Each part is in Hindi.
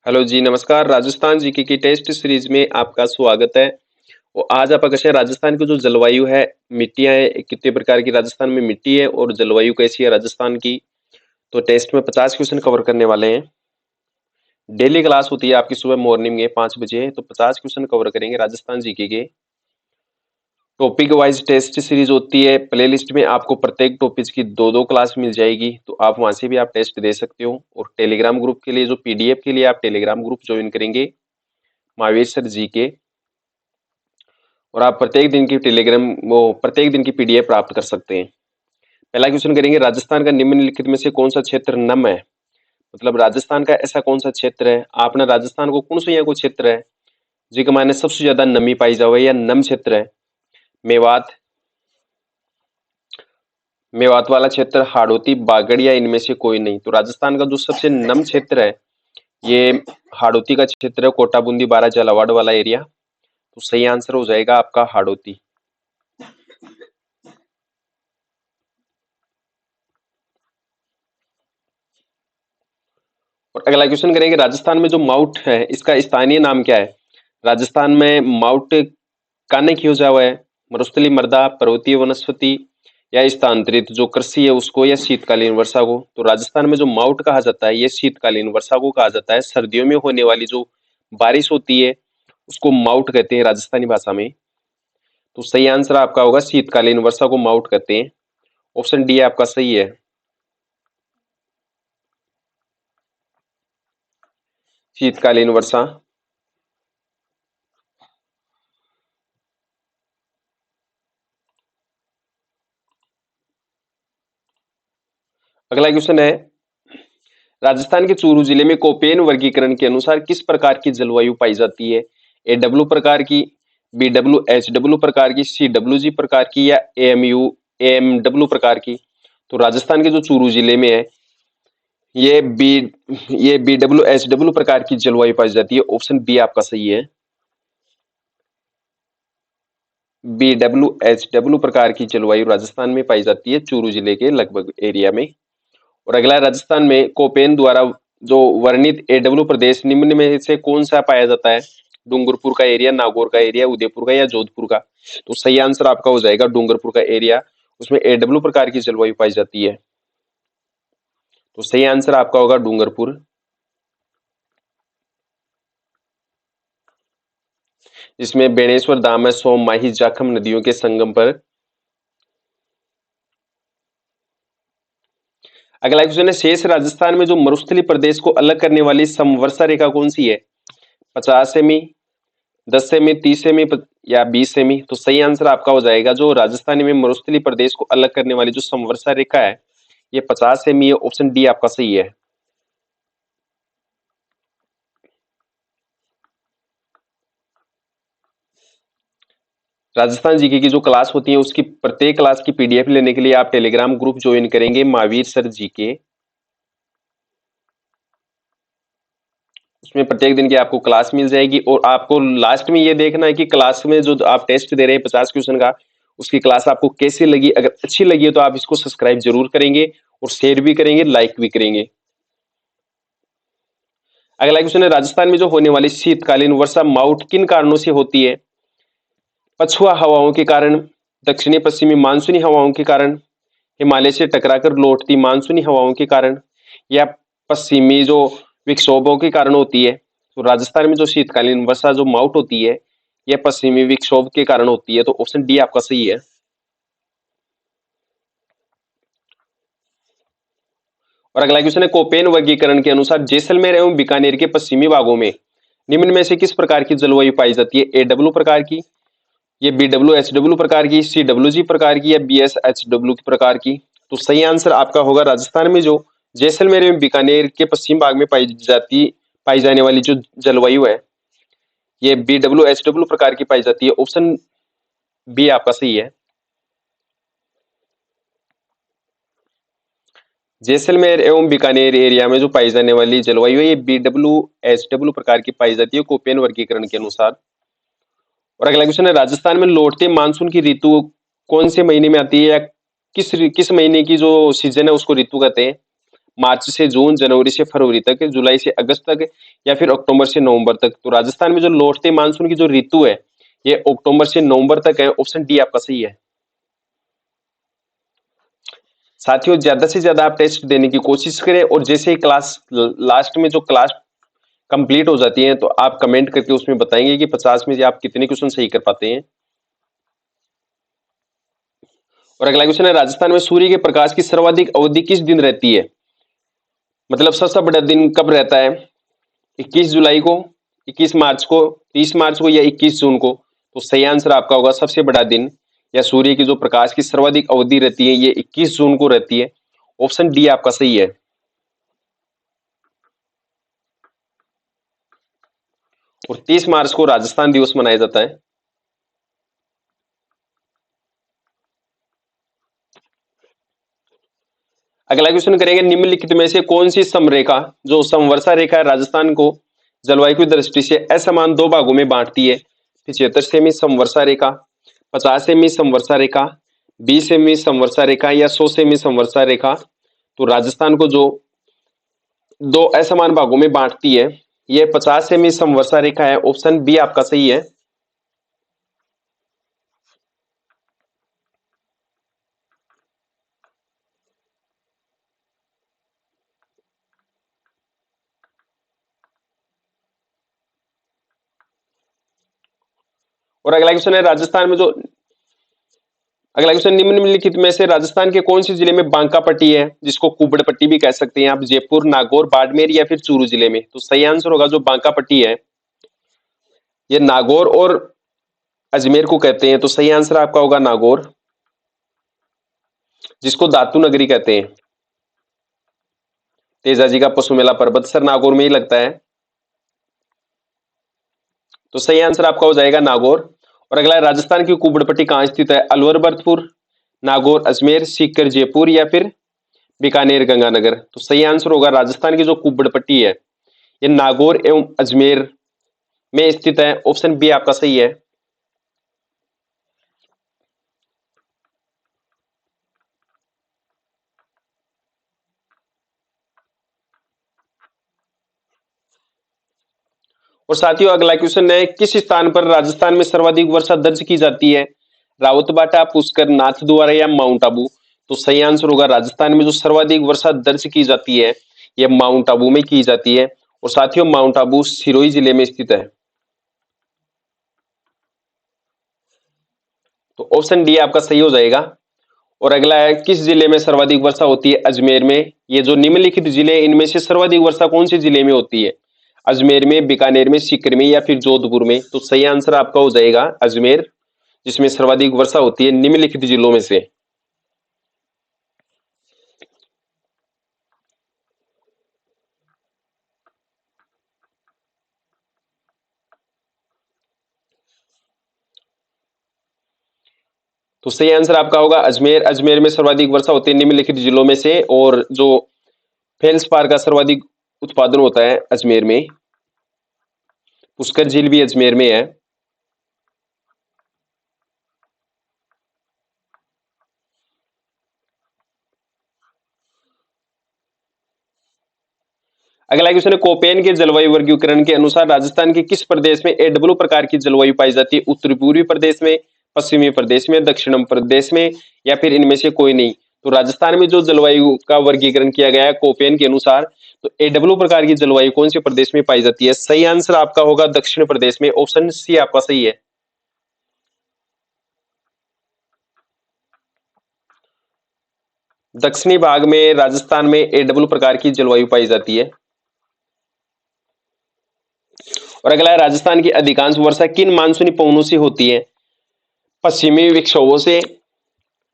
हेलो जी, नमस्कार। राजस्थान जीके की टेस्ट सीरीज में आपका स्वागत है। और आज आप अगर राजस्थान की जो जलवायु है, मिट्टियां हैं, कितने प्रकार की राजस्थान में मिट्टी है और जलवायु कैसी है राजस्थान की, तो टेस्ट में 50 क्वेश्चन कवर करने वाले हैं। डेली क्लास होती है आपकी सुबह मॉर्निंग में 5 बजे, तो 50 क्वेश्चन कवर करेंगे राजस्थान जीके के। टॉपिक वाइज टेस्ट सीरीज होती है। प्ले लिस्ट में आपको प्रत्येक टॉपिक की दो दो क्लास मिल जाएगी, तो आप वहां से भी आप टेस्ट दे सकते हो। और टेलीग्राम ग्रुप के लिए, जो पीडीएफ के लिए आप टेलीग्राम ग्रुप ज्वाइन करेंगे महावीर सर जी के, और आप प्रत्येक दिन की पीडीएफ प्राप्त कर सकते हैं। पहला क्वेश्चन करेंगे, राजस्थान का निम्नलिखित में से कौन सा क्षेत्र नम है? मतलब राजस्थान का ऐसा कौन सा क्षेत्र है, आपने राजस्थान को कौन सा यहाँ को क्षेत्र है जी के माने सबसे ज्यादा नमी पाई जावे या नम क्षेत्र है? मेवात, मेवात वाला क्षेत्र, हाड़ौती, बागड़ या इनमें से कोई नहीं? तो राजस्थान का जो सबसे नम क्षेत्र है ये हाड़ौती का क्षेत्र है, कोटा बूंदी बारा झालावाड़ वाला एरिया। तो सही आंसर हो जाएगा आपका हाड़ौती। और अगला क्वेश्चन करेंगे, राजस्थान में जो माउट है इसका स्थानीय नाम क्या है? राजस्थान में माउट काने क्यों जावा है? मरुस्थलीय मृदा, पर्वतीय वनस्पति या स्थानांतरित जो कृषि है उसको, या शीतकालीन वर्षा को? तो राजस्थान में जो माउट कहा जाता है ये शीतकालीन वर्षा को कहा जाता है। सर्दियों में होने वाली जो बारिश होती है उसको माउट कहते हैं राजस्थानी भाषा में। तो सही आंसर आपका होगा शीतकालीन वर्षा को माउट कहते हैं। ऑप्शन डी आपका सही है, शीतकालीन वर्षा। अगला क्वेश्चन है, राजस्थान के चूरू जिले में कोपेन वर्गीकरण के अनुसार किस प्रकार की जलवायु पाई जाती है? ए डब्ल्यू प्रकार की, बी डब्ल्यू एच डब्ल्यू प्रकार की, सी डब्ल्यू जी प्रकार की, या एम डब्ल्यू प्रकार की? तो राजस्थान के जो चूरू जिले में है ये बी ये बी डब्ल्यू एच डब्ल्यू प्रकार की जलवायु पाई जाती है। ऑप्शन बी आपका सही है, बी डब्ल्यू एच डब्ल्यू प्रकार की जलवायु राजस्थान में पाई जाती है, चूरू जिले के लगभग एरिया में। और अगला, राजस्थान में कोपेन द्वारा जो वर्णित एडब्ल्यू प्रदेश निम्न में से कौन सा पाया जाता है? डूंगरपुर का एरिया, नागौर का एरिया, उदयपुर का, या जोधपुर का? तो सही आंसर आपका हो जाएगा डूंगरपुर का एरिया, उसमें एडब्ल्यू प्रकार की जलवायु पाई जाती है। तो सही आंसर आपका होगा डूंगरपुर, जिसमें बेणेश्वर धाम है, सोम, माही, जाखम नदियों के संगम पर। अगला क्वेश्चन है, शेष राजस्थान में जो मरुस्थलीय प्रदेश को अलग करने वाली समवर्षा रेखा कौन सी है? 50 सेमी, 10 सेमी, 30 सेमी या 20 सेमी? तो सही आंसर आपका हो जाएगा, जो राजस्थान में मरुस्थलीय प्रदेश को अलग करने वाली जो समवर्षा रेखा है ये 50 सेमी है। ऑप्शन डी आपका सही है। राजस्थान जीके की जो क्लास होती है उसकी प्रत्येक क्लास की पीडीएफ लेने के लिए आप टेलीग्राम ग्रुप ज्वाइन करेंगे महावीर सर जीके। उसमें प्रत्येक दिन की आपको क्लास मिल जाएगी, और आपको लास्ट में ये देखना है कि क्लास में जो आप टेस्ट दे रहे हैं 50 क्वेश्चन का, उसकी क्लास आपको कैसी लगी। अगर अच्छी लगी है तो आप इसको सब्सक्राइब जरूर करेंगे और शेयर भी करेंगे, लाइक भी करेंगे। अगला क्वेश्चन है, राजस्थान में जो होने वाली शीतकालीन वर्षा माउट किन कारणों से होती है? पछुआ हवाओं के कारण, दक्षिणी पश्चिमी मानसूनी हवाओं के कारण, हिमालय से टकराकर लौटती मानसूनी हवाओं के कारण, या पश्चिमी जो विक्षोभों के कारण होती है? तो राजस्थान में जो शीतकालीन वर्षा जो माउट होती है यह पश्चिमी विक्षोभ के कारण होती है। तो ऑप्शन डी आपका सही है। और अगला क्वेश्चन है, कोपेन वर्गीकरण के अनुसार जैसलमेर एवं बीकानेर के पश्चिमी भागों में निम्न में से किस प्रकार की जलवायु पाई जाती है? ए डब्ल्यू प्रकार की, ये बी डब्ल्यू एच डब्ल्यू प्रकार की, सी डब्ल्यू जी प्रकार की, या बी एस एच डब्ल्यू प्रकार की? तो सही आंसर आपका होगा, राजस्थान में जो जैसलमेर एवं बीकानेर के पश्चिम भाग में पाई जाने वाली जो जलवायु है ये बी डब्ल्यू एच डब्ल्यू प्रकार की पाई जाती है। ऑप्शन बी आपका सही है, जैसलमेर एवं बीकानेर एरिया में जो पाई जाने वाली जलवायु है ये बी डब्ल्यू एच डब्ल्यू प्रकार की पाई जाती है कोपेन वर्गीकरण के अनुसार। और अगला क्वेश्चन है, राजस्थान में लौटते मानसून की ऋतु कौन से महीने में आती है, या किस महीने की जो सीजन है उसको ऋतु कहते हैं? मार्च से जून, जनवरी से फरवरी तक, जुलाई से अगस्त तक, या फिर अक्टूबर से नवंबर तक। तो राजस्थान में जो लौटते मानसून की जो ऋतु है ये अक्टूबर से नवंबर तक है। ऑप्शन डी आपका सही है। साथियों, ज्यादा से ज्यादा आप टेस्ट देने की कोशिश करें, और जैसे ही क्लास लास्ट में जो क्लास कंप्लीट हो जाती है तो आप कमेंट करके उसमें बताएंगे कि 50 में से आप कितने क्वेश्चन सही कर पाते हैं। और अगला क्वेश्चन है, राजस्थान में सूर्य के प्रकाश की सर्वाधिक अवधि किस दिन रहती है? मतलब सबसे बड़ा दिन कब रहता है? 21 जुलाई को, 21 मार्च को, 30 मार्च को, या 21 जून को? तो सही आंसर आपका होगा सबसे बड़ा दिन या सूर्य की जो प्रकाश की सर्वाधिक अवधि रहती है ये 21 जून को रहती है। ऑप्शन डी आपका सही है। और 30 मार्च को राजस्थान दिवस मनाया जाता है। अगला क्वेश्चन करेंगे, निम्नलिखित में से कौन सी समरेखा, जो समवर्षा रेखा है, राजस्थान को जलवायु की दृष्टि से असमान दो भागों में बांटती है? 75 सेमी समवर्षा रेखा, 50 सेमी समवर्षा रेखा, 20 सेमी समवर्षा रेखा, या 100 सेमी समवर्षा रेखा? तो राजस्थान को जो दो असमान भागों में बांटती है ये 50 सेमी समवर्षा रेखा है। ऑप्शन बी आपका सही है। और अगला क्वेश्चन है, राजस्थान में जो अगला क्वेश्चन, निम्नलिखित में से राजस्थान के कौन से जिले में बांका पट्टी है, जिसको कुबड़ पट्टी भी कह सकते हैं आप? जयपुर, नागौर, बाड़मेर, या फिर चूरू जिले में? तो सही आंसर होगा जो बांका पट्टी है ये नागौर और अजमेर को कहते हैं। तो सही आंसर आपका होगा नागौर, जिसको धातु नगरी कहते हैं। तेजाजी का पशु मेला पर्वतसर नागौर में ही लगता है। तो सही आंसर आपका हो जाएगा नागौर। और अगला है, राजस्थान की कुबड़ पट्टी कहाँ स्थित है? अलवर भरतपुर, नागौर अजमेर, सीकर जयपुर, या फिर बीकानेर गंगानगर? तो सही आंसर होगा राजस्थान की जो कुबड़ पट्टी है ये नागौर एवं अजमेर में स्थित है। ऑप्शन बी आपका सही है। और साथियों, अगला क्वेश्चन है, किस स्थान पर राजस्थान में सर्वाधिक वर्षा दर्ज की जाती है? रावतबाटा, पुष्कर, नाथद्वारा, या माउंट आबू? तो सही आंसर होगा राजस्थान में जो सर्वाधिक वर्षा दर्ज की जाती है यह माउंट आबू में की जाती है। और साथियों, माउंट आबू सिरोही जिले में स्थित है। तो ऑप्शन डी आपका सही हो जाएगा। और अगला है, किस जिले में सर्वाधिक वर्षा होती है? अजमेर में। ये जो निम्नलिखित जिले इनमें से सर्वाधिक वर्षा कौन से जिले में होती है? अजमेर में, बीकानेर में, सीकर में, या फिर जोधपुर में? तो सही आंसर आपका हो जाएगा अजमेर, जिसमें सर्वाधिक वर्षा होती है निम्नलिखित जिलों में से। तो सही आंसर आपका होगा अजमेर। अजमेर में सर्वाधिक वर्षा होती है निम्नलिखित जिलों में से। और जो फेल्सपार का सर्वाधिक उत्पादन होता है अजमेर में। पुष्कर झील भी अजमेर में है। अगला क्वेश्चन है, कोपेन के जलवायु वर्गीकरण के अनुसार राजस्थान के किस प्रदेश में एडब्ल्यू प्रकार की जलवायु पाई जाती है? उत्तरी पूर्वी प्रदेश में, पश्चिमी प्रदेश में, दक्षिणम प्रदेश में, या फिर इनमें से कोई नहीं? तो राजस्थान में जो जलवायु का वर्गीकरण किया गया है कोपेन के अनुसार, तो एडब्ल्यू प्रकार की जलवायु कौन से प्रदेश में पाई जाती है? सही आंसर आपका होगा दक्षिण प्रदेश में। ऑप्शन सी आपका सही है। दक्षिणी भाग में राजस्थान में एडब्ल्यू प्रकार की जलवायु पाई जाती है। और अगला है, राजस्थान की अधिकांश वर्षा किन मानसूनी पवनों से होती है? पश्चिमी विक्षोभों से,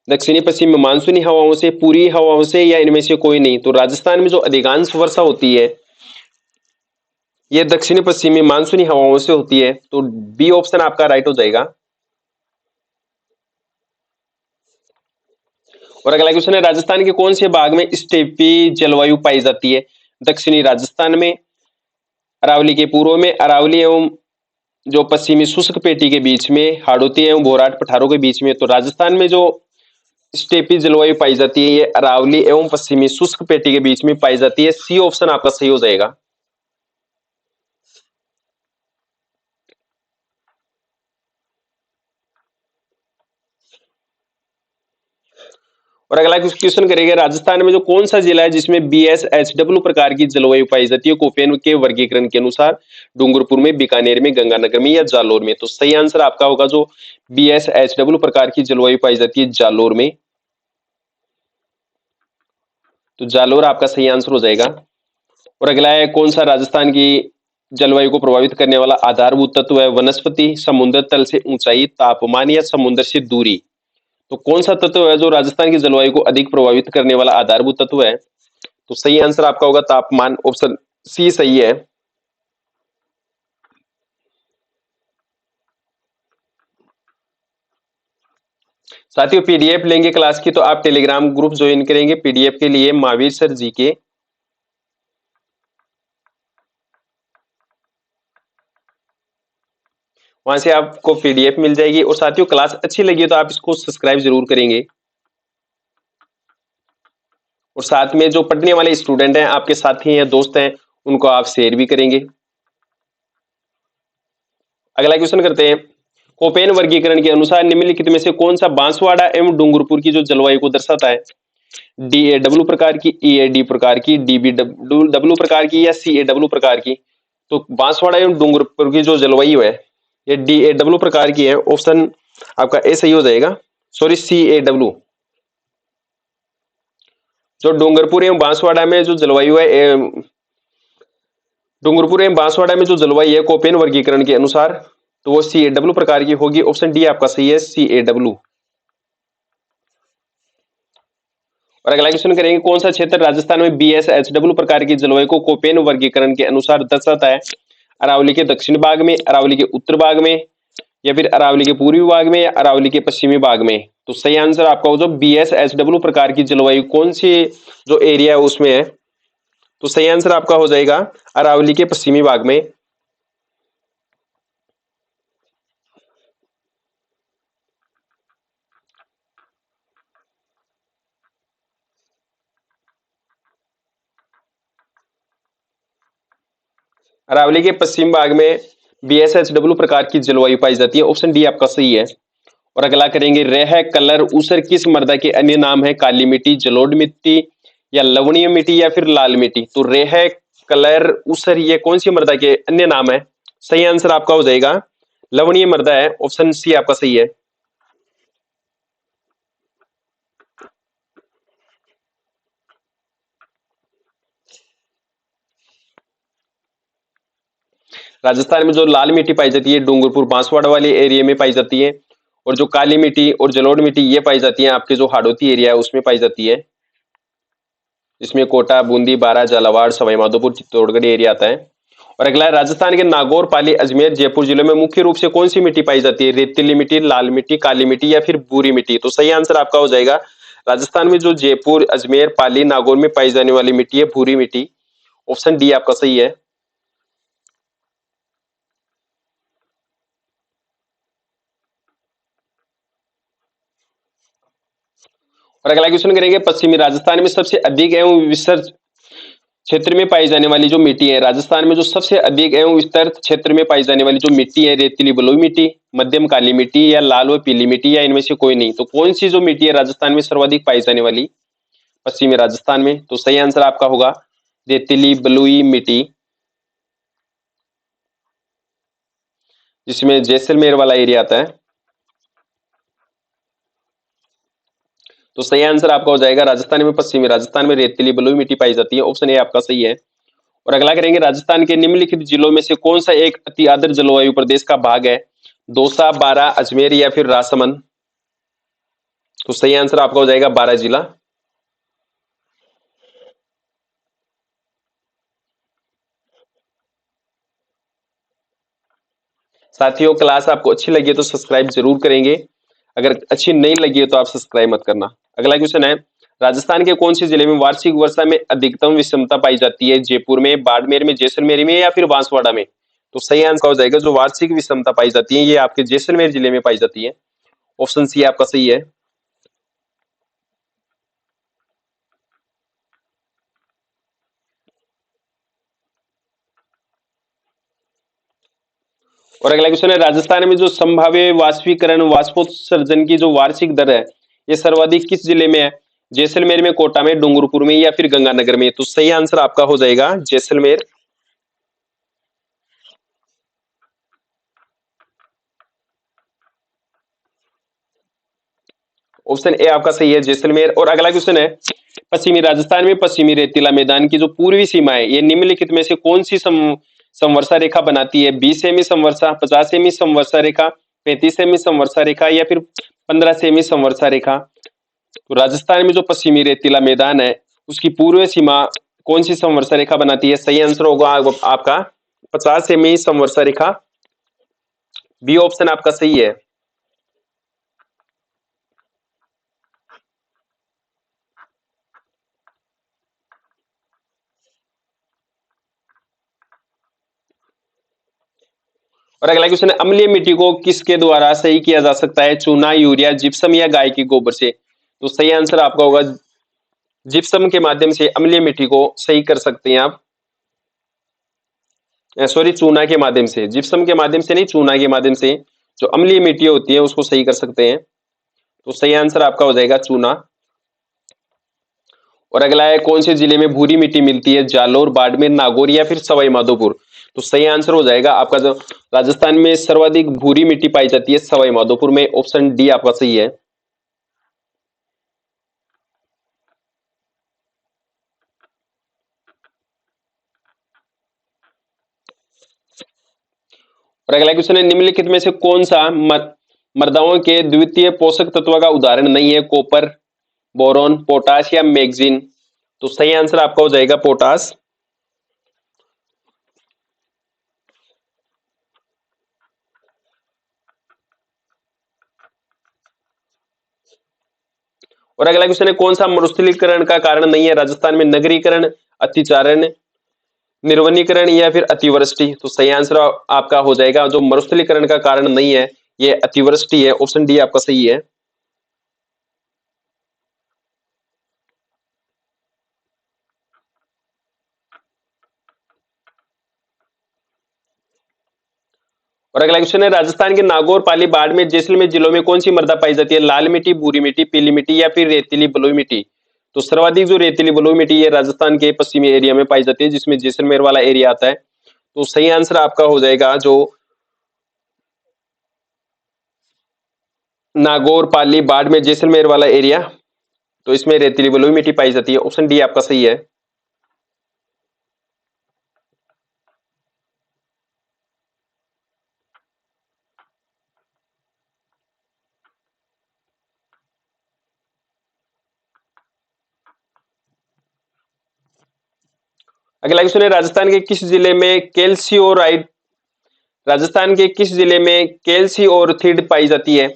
दक्षिणी पश्चिमी मानसूनी हवाओं से, पूर्वी हवाओं से, या इनमें से कोई नहीं? तो राजस्थान में जो अधिकांश वर्षा होती है ये दक्षिणी पश्चिमी मानसूनी हवाओं से होती है। तो बी ऑप्शन आपका राइट हो जाएगा। और अगला क्वेश्चन है, राजस्थान के कौन से भाग में स्टेपी जलवायु पाई जाती है? दक्षिणी राजस्थान में, अरावली के पूर्व में, अरावली एवं जो पश्चिमी शुष्क पेटी के बीच में, हाड़ौती एवं भोराट पठारों के बीच में? तो राजस्थान में जो स्टेपी जलवायु पाई जाती है, ये अरावली एवं पश्चिमी शुष्क पेटी के बीच में पाई जाती है। सी ऑप्शन आपका सही हो जाएगा। और अगला क्वेश्चन करेंगे, राजस्थान में जो कौन सा जिला है जिसमें BSHW प्रकार की जलवायु पाई जाती है कोपेन के वर्गीकरण के अनुसार? डूंगरपुर में, बीकानेर में, गंगानगर में या जालोर में? तो सही आंसर आपका होगा जो BSHW प्रकार की जलवायु पाई जाती है जालोर में। तो जालोर आपका सही आंसर हो जाएगा। और अगला है, कौन सा राजस्थान की जलवायु को प्रभावित करने वाला आधारभूत तत्व है? वनस्पति, समुद्र तल से ऊंचाई, तापमान या समुद्र से दूरी? तो कौन सा तत्व है जो राजस्थान की जलवायु को अधिक प्रभावित करने वाला आधारभूत तत्व है? तो सही आंसर आपका होगा तापमान, ऑप्शन सी सही है। साथियों, पीडीएफ लेंगे क्लास की तो आप टेलीग्राम ग्रुप ज्वाइन करेंगे पीडीएफ के लिए, महावीर सर जी के। वहां से आपको पीडीएफ मिल जाएगी। और साथियों, क्लास अच्छी लगी तो आप इसको सब्सक्राइब जरूर करेंगे। और साथ में जो पढ़ने वाले स्टूडेंट हैं, आपके साथी हैं, दोस्त हैं, उनको आप शेयर भी करेंगे। अगला क्वेश्चन करते हैं, कोपेन वर्गीकरण के अनुसार निम्नलिखित में से कौन सा बांसवाड़ा एवं डूंगरपुर की जो जलवायु को दर्शाता है? DAW प्रकार की, EAD प्रकार की, DBW प्रकार की या CAW प्रकार की? तो बांसवाड़ा एवं डूंगरपुर की जो जलवायु है ये DAW प्रकार की है। ऑप्शन आपका ए सही हो जाएगा, सॉरी CAW। जो डूंगरपुर एवं बांसवाड़ा में जो जलवायु है, डूंगरपुर एवं बांसवाड़ा में जो जलवायु है कोपेन वर्गीकरण के अनुसार, तो वो CAW प्रकार की होगी। ऑप्शन डी आपका सही है, CAW। और अगला क्वेश्चन करेंगे, कौन सा क्षेत्र राजस्थान में BSHW प्रकार की जलवायु को कोपेन वर्गीकरण के अनुसार दर्शाता है? अरावली के दक्षिण भाग में, अरावली के उत्तर भाग में, या फिर अरावली के पूर्वी भाग में, या अरावली के पश्चिमी भाग में? तो सही आंसर आपका हो जो BSHW प्रकार की जलवायु कौन सी जो एरिया है उसमें है, तो सही आंसर आपका हो जाएगा अरावली के पश्चिमी भाग में। अरावली के पश्चिम भाग में BSHW प्रकार की जलवायु पाई जाती है। ऑप्शन डी आपका सही है। और अगला करेंगे, रेह, कलर, ऊसर किस मृदा के अन्य नाम है? काली मिट्टी, जलोढ़ मिट्टी, या लवणीय मिट्टी, या फिर लाल मिट्टी? तो रेह, कलर, ऊसर ये कौन सी मृदा के अन्य नाम है? सही आंसर आपका हो जाएगा लवणीय मृदा है। ऑप्शन सी आपका सही है। राजस्थान में जो लाल मिट्टी पाई जाती है डूंगरपुर बांसवाड़ा वाले एरिया में पाई जाती है। और जो काली मिट्टी और जलोढ़ मिट्टी ये पाई जाती है आपके जो हाड़ौती एरिया है उसमें पाई जाती है, जिसमें कोटा, बूंदी, बारा, झालावाड़, सवाई माधोपुर, चित्तौड़गढ़ एरिया आता है। और अगला है, राजस्थान के नागौर, पाली, अजमेर, जयपुर जिलों में मुख्य रूप से कौन सी मिट्टी पाई जाती है? रेतीली मिट्टी, लाल मिट्टी, काली मिट्टी, या फिर भूरी मिट्टी? तो सही आंसर आपका हो जाएगा, राजस्थान में जो जयपुर, अजमेर, पाली, नागौर में पाई जाने वाली मिट्टी है भूरी मिट्टी। ऑप्शन डी आपका सही है। और अगला क्वेश्चन करेंगे, पश्चिमी राजस्थान में सबसे अधिक एवं विस्तृत क्षेत्र में पाई जाने वाली जो मिट्टी है, राजस्थान में जो सबसे अधिक एवं विस्तृत क्षेत्र में पाई जाने वाली जो मिट्टी है, रेतीली बलुई मिट्टी, मध्यम काली मिट्टी, या लाल व पीली मिट्टी, या इनमें से कोई नहीं? तो कौन सी जो मिट्टी है राजस्थान में सर्वाधिक पाई जाने वाली पश्चिमी राजस्थान में? तो सही आंसर आपका होगा रेतीली बलुई मिट्टी, जिसमें जैसलमेर वाला एरिया आता है। तो सही आंसर आपका हो जाएगा, राजस्थान में पश्चिमी राजस्थान में रेतीली बलुई मिट्टी पाई जाती है। ऑप्शन ए आपका सही है। और अगला करेंगे, राजस्थान के निम्नलिखित जिलों में से कौन सा एक अति आर्द्र जलवायु प्रदेश का भाग है? दौसा, बारा, अजमेर, या फिर राजसमंद? तो सही आंसर आपका हो जाएगा बारा जिला। साथियों, क्लास आपको अच्छी लगी है तो सब्सक्राइब जरूर करेंगे, अगर अच्छी नहीं लगी है तो आप सब्सक्राइब मत करना। अगला क्वेश्चन है, राजस्थान के कौन से जिले में वार्षिक वर्षा में अधिकतम विषमता पाई जाती है? जयपुर में, बाड़मेर में, जैसलमेर में, या फिर बांसवाड़ा में? तो सही आंसर हो जाएगा जो वार्षिक विषमता पाई जाती है ये आपके जैसलमेर जिले में पाई जाती है। ऑप्शन सी आपका सही है। और अगला क्वेश्चन है, राजस्थान में जो संभाव्य वाष्पीकरण वाष्पोत्सर्जन की जो वार्षिक दर है, ये सर्वाधिक किस जिले में है? जैसलमेर में, कोटा में, डूंगरपुर में या फिर गंगानगर में? तो सही आंसर आपका हो जाएगा जैसलमेर। ऑप्शन ए आपका सही है, जैसलमेर। और अगला क्वेश्चन है, पश्चिमी राजस्थान में पश्चिमी रेतीला मैदान की जो पूर्वी सीमा है, ये निम्नलिखित में से कौन सी समवर्षा रेखा बनाती है? 20 सेमी समवर्षा, 50 सेमी समवर्षा रेखा, 35 सेमी समवर्षा रेखा या फिर 15 सेमी समवर्षा रेखा? तो राजस्थान में जो पश्चिमी रेतीला मैदान है, उसकी पूर्व सीमा कौन सी समवर्षा रेखा बनाती है? सही आंसर होगा आपका 50 सेमी समवर्षा रेखा। बी ऑप्शन आपका सही है। और अगला क्वेश्चन है, अम्लीय मिट्टी को किसके द्वारा सही किया जा सकता है? चूना, यूरिया, जिप्सम या गाय के गोबर से? तो सही आंसर आपका होगा जिप्सम के माध्यम से अम्लीय मिट्टी को सही कर सकते हैं आप। सॉरी, चूना के माध्यम से, जिप्सम के माध्यम से नहीं, चूना के माध्यम से जो अम्लीय मिट्टी होती है उसको सही कर सकते हैं। तो सही आंसर आपका हो जाएगा चूना। और अगला है, कौन से जिले में भूरी मिट्टी मिलती है? जालोर, बाड़मेर, नागौर या फिर सवाई माधोपुर? तो सही आंसर हो जाएगा आपका जो राजस्थान में सर्वाधिक भूरी मिट्टी पाई जाती है सवाई माधोपुर में। ऑप्शन डी आपका सही है। और अगला क्वेश्चन है, निम्नलिखित में से कौन सा मृदाओं के द्वितीय पोषक तत्व का उदाहरण नहीं है? कॉपर, बोरॉन, पोटाश या मैग्नीज? तो सही आंसर आपका हो जाएगा पोटाश। और अगला क्वेश्चन है, कौन सा मरुस्थलीकरण का कारण नहीं है राजस्थान में? नगरीकरण, अतिचारण, निर्वनीकरण या फिर अतिवृष्टि? तो सही आंसर आपका हो जाएगा जो मरुस्थलीकरण का कारण नहीं है, ये अतिवृष्टि है। ऑप्शन डी आपका सही है। और अगला क्वेश्चन है, राजस्थान के नागौर, पाली, बाड़मेर, जैसलमेर जिलों में कौन सी मृदा पाई जाती है? लाल मिट्टी, भूरी मिट्टी, पीली मिट्टी या फिर रेतीली बलुई मिट्टी? तो सर्वाधिक जो रेतीली बलुई मिट्टी ये राजस्थान के पश्चिमी एरिया में पाई जाती है, जिसमें जैसलमेर वाला एरिया आता है। तो सही आंसर आपका हो जाएगा जो नागौर, पाली, बाड़मेर, जैसलमेर वाला एरिया। तो इसमें रेतीली बलुई मिट्टी पाई जाती है। ऑप्शन डी आपका सही है। अगला क्वेश्चन है, राजस्थान के किस जिले में कैल्शियोरथिड पाई जाती है?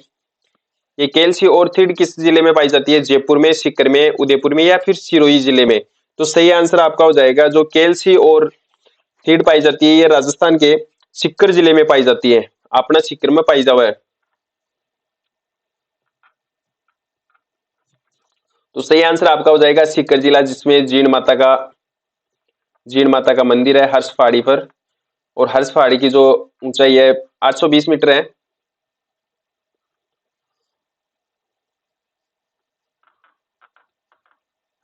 ये कैल्शियोरथिड किस जिले में पाई जाती है? जयपुर में, सीकर में, उदयपुर में या फिर सिरोही जिले में? तो सही आंसर आपका हो जाएगा जो कैल्शियोरथिड पाई जाती है, ये राजस्थान के सीकर जिले में पाई जाती है। अपना सीकर में पाई जावा है। तो सही आंसर आपका हो जाएगा सीकर जिला, जिसमें जीण माता का मंदिर है हर्ष पहाड़ी पर। और हर्ष पहाड़ी की जो ऊंचाई है 820 मीटर है।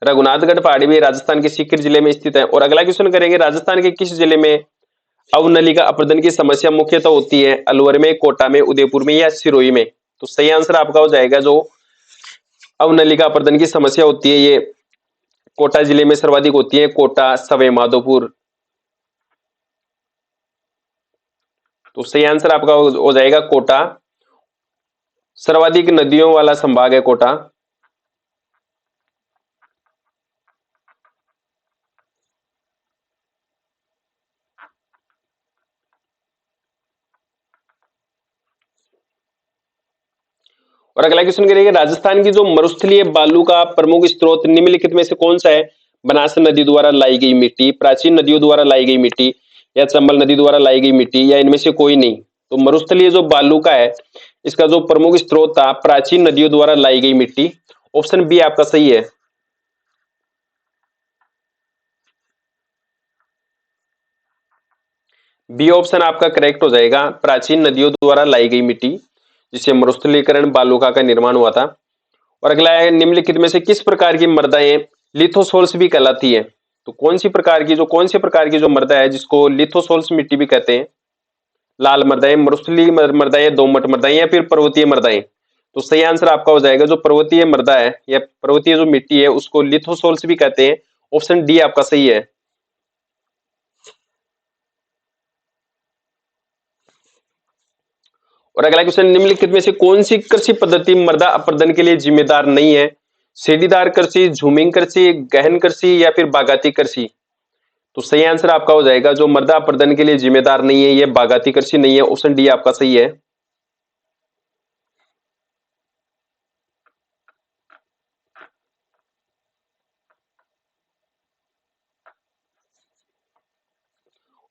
रघुनाथगढ़ पहाड़ी भी राजस्थान के सीकर जिले में स्थित है। और अगला क्वेश्चन करेंगे, राजस्थान के किस जिले में अवनलिका अपरदन की समस्या मुख्यतः होती है? अलवर में, कोटा में, उदयपुर में या सिरोही में? तो सही आंसर आपका हो जाएगा जो अवनलिका अपरदन की समस्या होती है, ये कोटा जिले में सर्वाधिक होती है। कोटा, सवाई माधोपुर। तो सही आंसर आपका हो जाएगा कोटा। सर्वाधिक नदियों वाला संभाग है कोटा। और अगला क्वेश्चन करेंगे, राजस्थान की जो मरुस्थलीय बालू का प्रमुख स्रोत निम्नलिखित में से कौन सा है? बनास नदी द्वारा लाई गई मिट्टी, प्राचीन नदियों द्वारा लाई गई मिट्टी या चंबल नदी द्वारा लाई गई मिट्टी या इनमें से कोई नहीं? तो मरुस्थलीय जो बालू का है, इसका जो प्रमुख स्रोत था प्राचीन नदियों द्वारा लाई गई मिट्टी। ऑप्शन बी आपका सही है। बी ऑप्शन आपका करेक्ट हो जाएगा। प्राचीन नदियों द्वारा लाई गई मिट्टी जिससे मरुस्थलीकरण बालुका का निर्माण हुआ था। और अगला है, निम्नलिखित में से किस प्रकार की मृदाएं लिथोसोल्स भी कहलाती है? तो कौन सी प्रकार की जो मृदा है जिसको लिथोसोल्स मिट्टी भी कहते हैं? लाल मृदाएं, मरुस्थलीय मृदाएं, दोमट मृदाएं या फिर पर्वतीय मृदाएं? तो सही आंसर आपका हो जाएगा जो पर्वतीय मृदा है या पर्वतीय जो मिट्टी है उसको लिथोसोल्स भी कहते हैं। ऑप्शन डी आपका सही है। और अगला क्वेश्चन, निम्नलिखित में से कौन सी कृषि पद्धति मृदा अपरदन के लिए जिम्मेदार नहीं है? सीढ़ीदार कृषि, झूमिंग कृषि, गहन कृषि या फिर बागाती कृषि? तो सही आंसर आपका हो जाएगा जो मृदा अपरदन के लिए जिम्मेदार नहीं है ये बागाती कृषि नहीं है। ऑप्शन डी आपका सही है।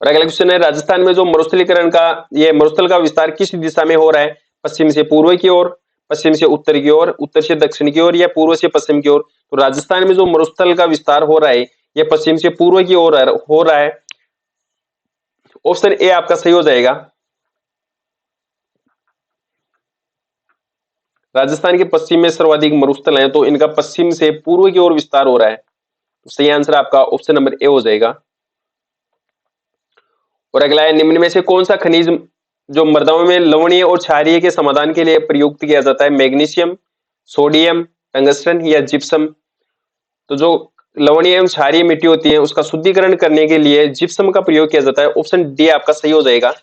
और अगला क्वेश्चन है, राजस्थान में जो मरुस्थलीकरण का ये मरुस्थल का विस्तार किस दिशा में हो रहा है? पश्चिम से पूर्व की ओर, पश्चिम से उत्तर की ओर, उत्तर से दक्षिण की ओर या पूर्व से पश्चिम की ओर? तो राजस्थान में जो मरुस्थल का विस्तार हो रहा है ये पश्चिम से पूर्व की ओर हो रहा है। ऑप्शन ए आपका सही हो जाएगा। राजस्थान के पश्चिम में सर्वाधिक मरुस्थल हैं तो इनका पश्चिम से पूर्व की ओर विस्तार हो रहा है। तो सही आंसर आपका ऑप्शन नंबर ए हो जाएगा। और अगला है, निम्न में से कौन सा खनिज जो मृदाओं में लवणीय और क्षारीय के समाधान के लिए प्रयुक्त किया जाता है? मैग्नीशियम, सोडियम, टंगस्टन या जिप्सम? तो जो लवणीय एवं क्षारीय मिट्टी होती है उसका शुद्धिकरण करने के लिए जिप्सम का प्रयोग किया जाता है। ऑप्शन डी आपका सही हो जाएगा।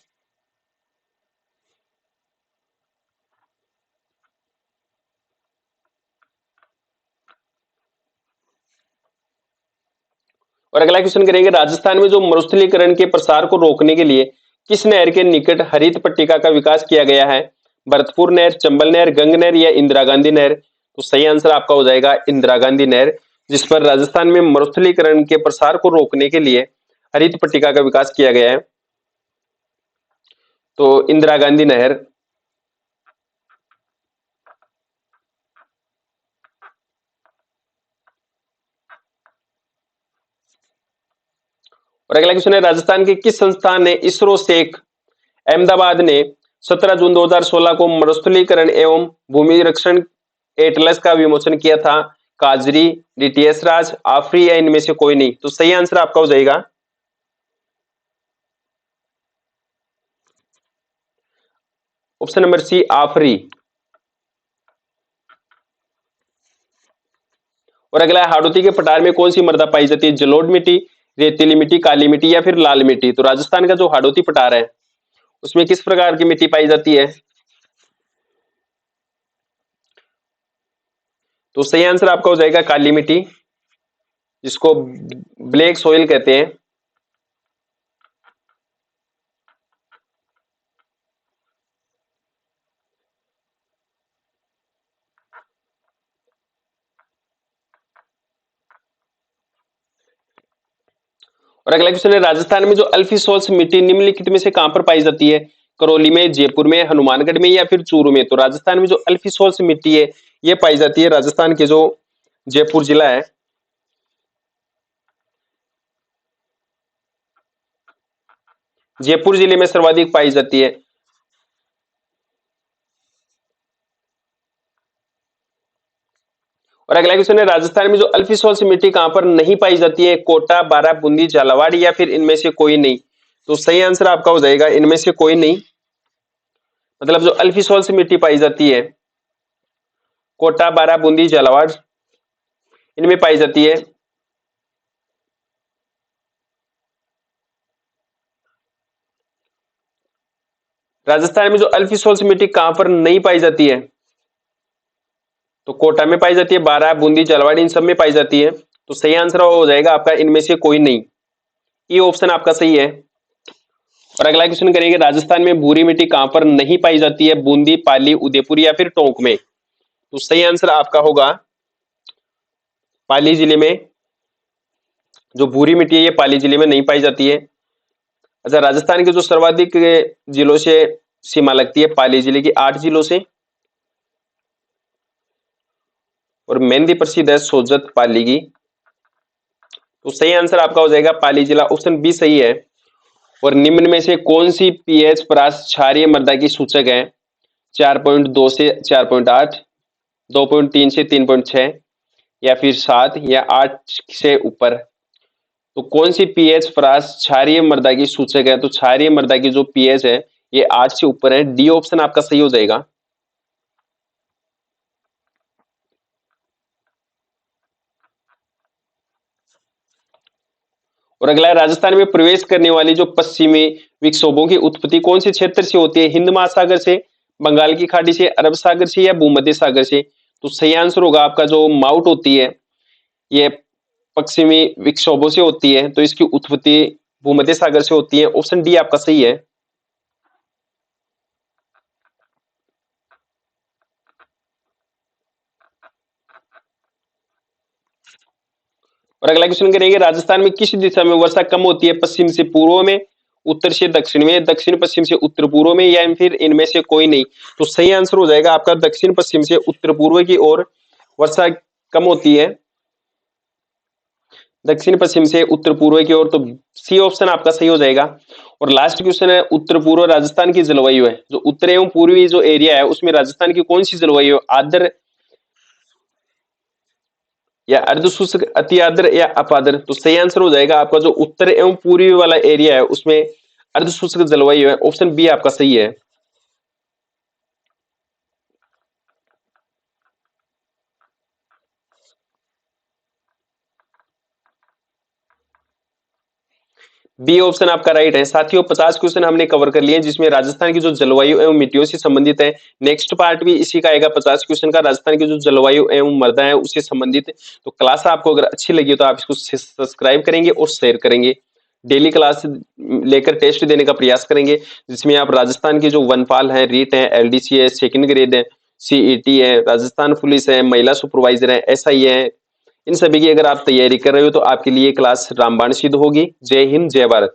और अगला क्वेश्चन करेंगे, राजस्थान में जो मरुस्थलीकरण के प्रसार को रोकने के लिए किस नहर के निकट हरित पट्टिका का विकास किया गया है? भरतपुर नहर, चंबल नहर, गंग नहर या इंदिरा गांधी नहर? तो सही आंसर आपका हो जाएगा इंदिरा गांधी नहर, जिस पर राजस्थान में मरुस्थलीकरण के प्रसार को रोकने के लिए हरित पट्टिका का विकास किया गया है। तो इंदिरा गांधी नहर। और अगला क्वेश्चन है, राजस्थान के किस संस्थान ने इसरो से अहमदाबाद ने 17 जून 2016 को मरुस्थलीकरण एवं भूमि रक्षण एटलस का विमोचन किया था? काजरी, डीटीएस राज, आफरी या इनमें से कोई नहीं? तो सही आंसर आपका हो जाएगा ऑप्शन नंबर सी, आफरी। और अगला है, हाड़ौती के पठार में कौन सी मृदा पाई जाती है? जलोढ़ मिट्टी, रेतीली मिट्टी, काली मिट्टी या फिर लाल मिट्टी? तो राजस्थान का जो हाड़ौती पठार है उसमें किस प्रकार की मिट्टी पाई जाती है? तो सही आंसर आपका हो जाएगा काली मिट्टी, जिसको ब्लैक सोइल कहते हैं। और अगला क्वेश्चन है, राजस्थान में जो अल्फी मिट्टी निम्नलिखित में से कहां पर पाई जाती है? करौली में, जयपुर में, हनुमानगढ़ में या फिर चूरू में? तो राजस्थान में जो अल्फी मिट्टी है ये पाई जाती है राजस्थान के जो जयपुर जिला है। जयपुर जिले में सर्वाधिक पाई जाती है। और अगला क्वेश्चन है, राजस्थान में जो अल्फी मिट्टी कहां पर नहीं पाई जाती है? कोटा, बारा, बूंदी, झालावाड़ या फिर इनमें से कोई नहीं? तो सही आंसर आपका हो जाएगा इनमें से कोई नहीं। मतलब जो अल्फी मिट्टी पाई जाती है कोटा, बारा, बूंदी, झालावाड़ इनमें पाई जाती है। राजस्थान में जो अल्फी मिट्टी कहां पर नहीं पाई जाती है? तो कोटा में पाई जाती है, बारा, बूंदी, झालावाड़ इन सब में पाई जाती है। तो सही आंसर हो जाएगा आपका इनमें से कोई नहीं, ये ऑप्शन आपका सही है। और अगला क्वेश्चन करेंगे, राजस्थान में भूरी मिट्टी कहां पर नहीं पाई जाती है? बूंदी, पाली, उदयपुर या फिर टोंक में? तो सही आंसर आपका होगा पाली जिले में। जो भूरी मिट्टी है ये पाली जिले में नहीं पाई जाती है। अच्छा, राजस्थान के जो सर्वाधिक जिलों से सीमा लगती है पाली जिले की 8 जिलों से, और मेहंदी प्रसिद्ध है सोजत पाली की। तो सही आंसर आपका हो जाएगा पाली जिला, ऑप्शन बी सही है। और निम्न में से कौन सी पीएच परास क्षारीय मृदा की सूचक है? 4.2 से 4.8, 2.3 से 3.6 या फिर 7 या 8 से ऊपर। तो कौन सी पीएच परास क्षारीय मृदा की सूचक है? तो क्षारीय मृदा की जो पीएच है ये 8 से ऊपर है। डी ऑप्शन आपका सही हो जाएगा। और अगला है, राजस्थान में प्रवेश करने वाली जो पश्चिमी विक्षोभों की उत्पत्ति कौन से क्षेत्र से होती है? हिंद महासागर से, बंगाल की खाड़ी से, अरब सागर से या भूमध्य सागर से? तो सही आंसर होगा आपका जो माउट होती है ये पश्चिमी विक्षोभों से होती है, तो इसकी उत्पत्ति भूमध्य सागर से होती है। ऑप्शन डी आपका सही है। और अगला क्वेश्चन करेंगे, राजस्थान में किस दिशा में वर्षा कम होती है? पश्चिम से पूर्व में, उत्तर से दक्षिण में, दक्षिण पश्चिम से उत्तर पूर्व में या फिर इनमें से कोई नहीं? तो सही आंसर हो जाएगा आपका दक्षिण पश्चिम से उत्तर पूर्व की ओर वर्षा कम होती है। दक्षिण पश्चिम से उत्तर पूर्व की ओर, तो सी ऑप्शन आपका सही हो जाएगा। और लास्ट क्वेश्चन है, उत्तर पूर्व राजस्थान की जलवायु है, जो उत्तर एवं पूर्वी जो एरिया है उसमें राजस्थान की कौन सी जलवायु है? आर्द्र या अर्धशुष्क, अति आर्द्र या अपाद्र? तो सही आंसर हो जाएगा आपका जो उत्तर एवं पूर्वी वाला एरिया है उसमें अर्धशुष्क जलवायु है। ऑप्शन बी आपका सही है। बी ऑप्शन आपका राइट है। साथियों 50 क्वेश्चन हमने कवर कर लिए जिसमें राजस्थान की जो जलवायु एवं मिट्टियों से संबंधित है। नेक्स्ट पार्ट भी इसी का आएगा 50 क्वेश्चन का, राजस्थान की जो जलवायु एवं मृदा है उससे संबंधित। तो क्लास आपको अगर अच्छी लगी तो आप इसको सब्सक्राइब करेंगे और शेयर करेंगे। डेली क्लास लेकर टेस्ट देने का प्रयास करेंगे जिसमें आप राजस्थान की जो वनपाल है, रीट है, एलडीसी है, सेकंड ग्रेड है, सीईटी है, राजस्थान पुलिस है, महिला सुपरवाइजर है, एसआई है, इन सभी की अगर आप तैयारी कर रहे हो तो आपके लिए क्लास रामबाण सिद्ध होगी। जय हिंद, जय भारत।